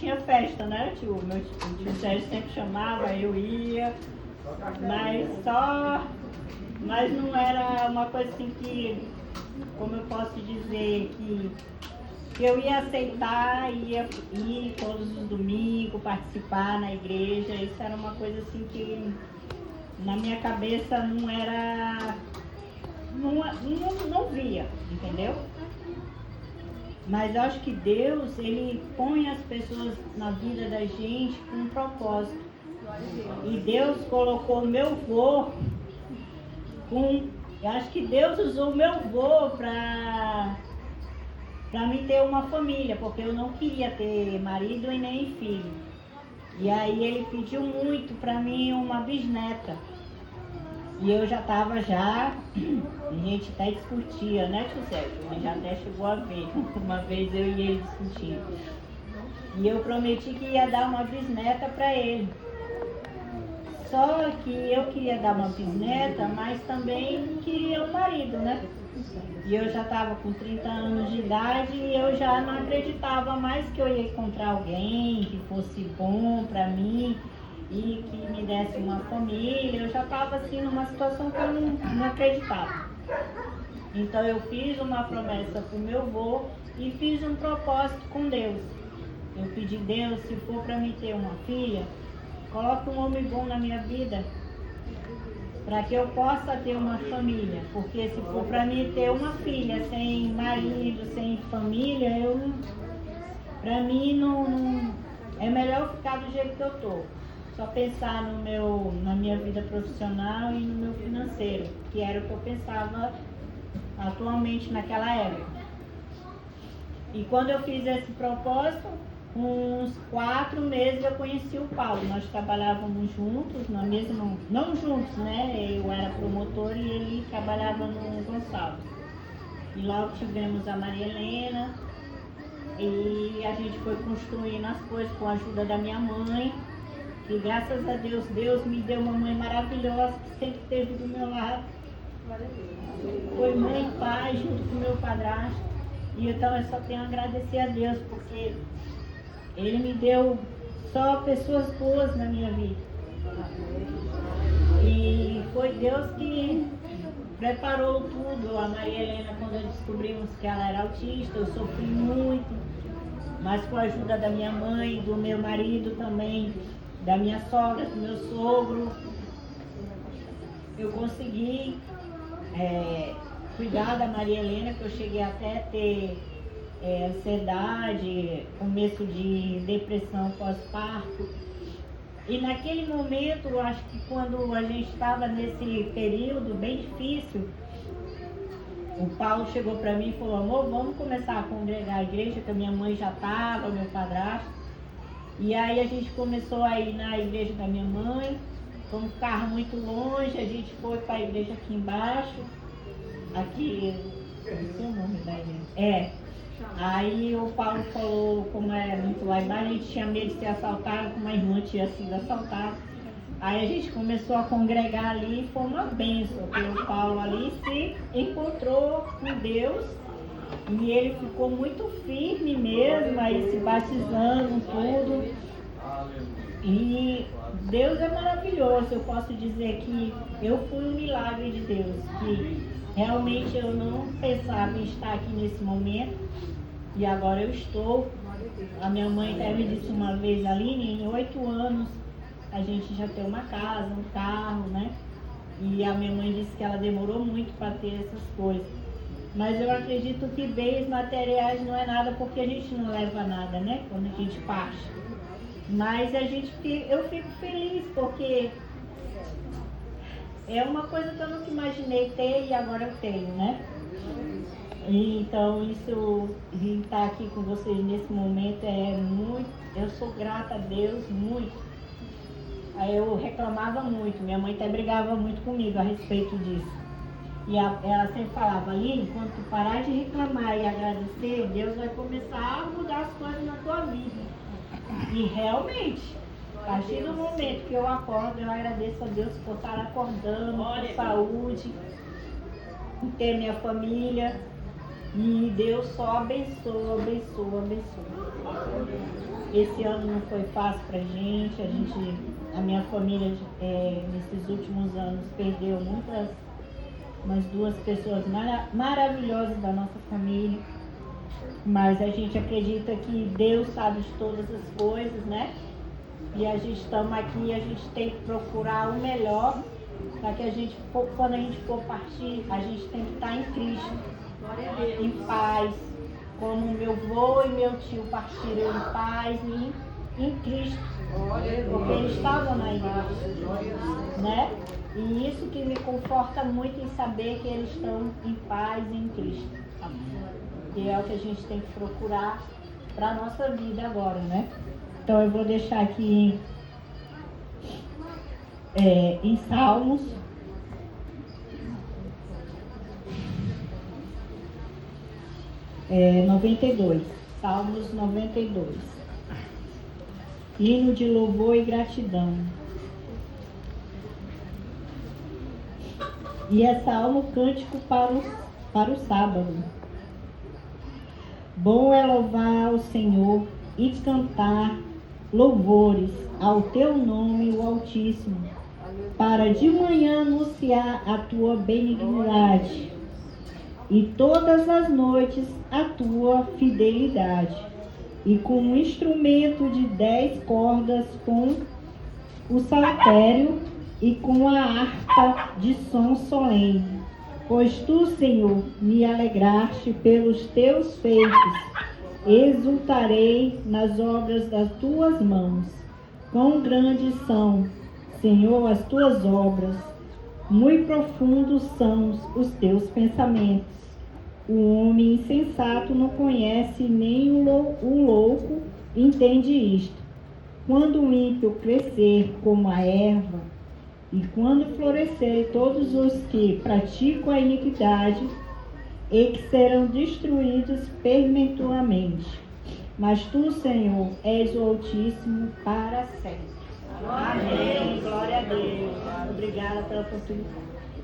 tinha festa, né, tio? O tio Sérgio sempre chamava, eu ia, mas não era uma coisa assim que, como eu posso dizer, que eu ia aceitar, ia ir todos os domingos, participar na igreja. Isso era uma coisa assim que na minha cabeça não era, não via, entendeu? Mas eu acho que Deus, Ele põe as pessoas na vida da gente com um propósito. E Deus colocou o meu vô eu acho que Deus usou o meu vô para me ter uma família, porque eu não queria ter marido e nem filho. E aí ele pediu muito para mim uma bisneta. E eu já estava a gente até discutia, né, tio Sérgio? A gente até chegou a ver, uma vez eu e ele discutindo. E eu prometi que ia dar uma bisneta para ele. Só que eu queria dar uma bisneta, mas também queria um marido, né? E eu já estava com 30 anos de idade e eu já não acreditava mais que eu ia encontrar alguém que fosse bom para mim e que me desse uma família. Eu já estava assim numa situação que eu não acreditava. Então eu fiz uma promessa para o meu avô e fiz um propósito com Deus. Eu pedi, Deus, se for para mim ter uma filha, coloque um homem bom na minha vida, para que eu possa ter uma família. Porque se for para mim ter uma filha sem marido, sem família, para mim não é melhor ficar do jeito que eu estou. Só pensar na minha vida profissional e no meu financeiro, que era o que eu pensava atualmente naquela época. E quando eu fiz esse propósito, com uns 4 meses eu conheci o Paulo. Nós trabalhávamos juntos, na mesma, não juntos, né? Eu era promotor e ele trabalhava no Gonçalves. E logo tivemos a Maria Helena e a gente foi construindo as coisas com a ajuda da minha mãe. E graças a Deus, Deus me deu uma mãe maravilhosa que sempre esteve do meu lado. Foi mãe e pai junto com o meu padrasto. E então eu só tenho a agradecer a Deus, porque Ele me deu só pessoas boas na minha vida. E foi Deus que preparou tudo. A Maria Helena, quando descobrimos que ela era autista, eu sofri muito. Mas com a ajuda da minha mãe, do meu marido também, da minha sogra, do meu sogro, eu consegui cuidar da Maria Helena, que eu cheguei até a ter ansiedade, começo de depressão pós-parto. E naquele momento, eu acho que quando a gente estava nesse período bem difícil, o Paulo chegou para mim e falou, amor, vamos começar a congregar a igreja, que a minha mãe já estava, meu padrasto. E aí a gente começou a ir na igreja da minha mãe, com um carro muito longe, a gente foi para a igreja aqui embaixo, aqui, não sei o nome da igreja. Aí o Paulo falou, como é muito lá embaixo, a gente tinha medo de ser assaltado, como a irmã tinha sido assaltada. Aí a gente começou a congregar ali e foi uma bênção, porque o Paulo ali se encontrou com Deus e ele ficou muito firme mesmo, aí se batizando, tudo. E Deus é maravilhoso, eu posso dizer que eu fui um milagre de Deus, que realmente eu não pensava em estar aqui nesse momento e agora eu estou. A minha mãe até me disse uma vez, Aline, em 8 anos a gente já tem uma casa, um carro, né? E a minha mãe disse que ela demorou muito para ter essas coisas. Mas eu acredito que bens materiais não é nada, porque a gente não leva nada, né? Quando a gente parte. Mas eu fico feliz, porque é uma coisa que eu nunca imaginei ter e agora eu tenho, né? E então isso, de estar aqui com vocês nesse momento é muito, eu sou grata a Deus, muito. Aí eu reclamava muito, minha mãe até brigava muito comigo a respeito disso. E ela sempre falava, Aline, quando tu parar de reclamar e agradecer, Deus vai começar a mudar as coisas na tua vida. E realmente, a partir do momento que eu acordo, eu agradeço a Deus por estar acordando, por saúde, por ter minha família. E Deus só abençoa, abençoa, abençoa. Esse ano não foi fácil pra gente. A minha família, nesses últimos anos, perdeu umas 2 pessoas maravilhosas da nossa família. Mas a gente acredita que Deus sabe de todas as coisas, né? E a gente estamos aqui, a gente tem que procurar o melhor, para que quando a gente for partir, a gente tem que estar em Cristo, em paz, como meu avô e meu tio partiram em paz e em Cristo, porque eles estavam na igreja, né? E isso que me conforta muito em saber que eles estão em paz em Cristo. E é o que a gente tem que procurar para a nossa vida agora, né? Então eu vou deixar aqui em Salmos 92. Salmos 92. Hino de louvor e gratidão. E é salmo cântico para o sábado. Bom é louvar ao Senhor e cantar louvores ao teu nome, o Altíssimo, para de manhã anunciar a tua benignidade e todas as noites a tua fidelidade, e com um instrumento de 10 cordas, com o saltério e com a harpa de som solene. Pois tu, Senhor, me alegraste pelos teus feitos, exultarei nas obras das tuas mãos. Quão grandes são, Senhor, as tuas obras, muito profundos são os teus pensamentos. O homem insensato não conhece, nem o louco entende isto. Quando o ímpio crescer como a erva, e quando florescerem todos os que praticam a iniquidade, e que serão destruídos perpetuamente. Mas tu, Senhor, és o Altíssimo para sempre. Amém. Glória a Deus. Obrigada pela oportunidade.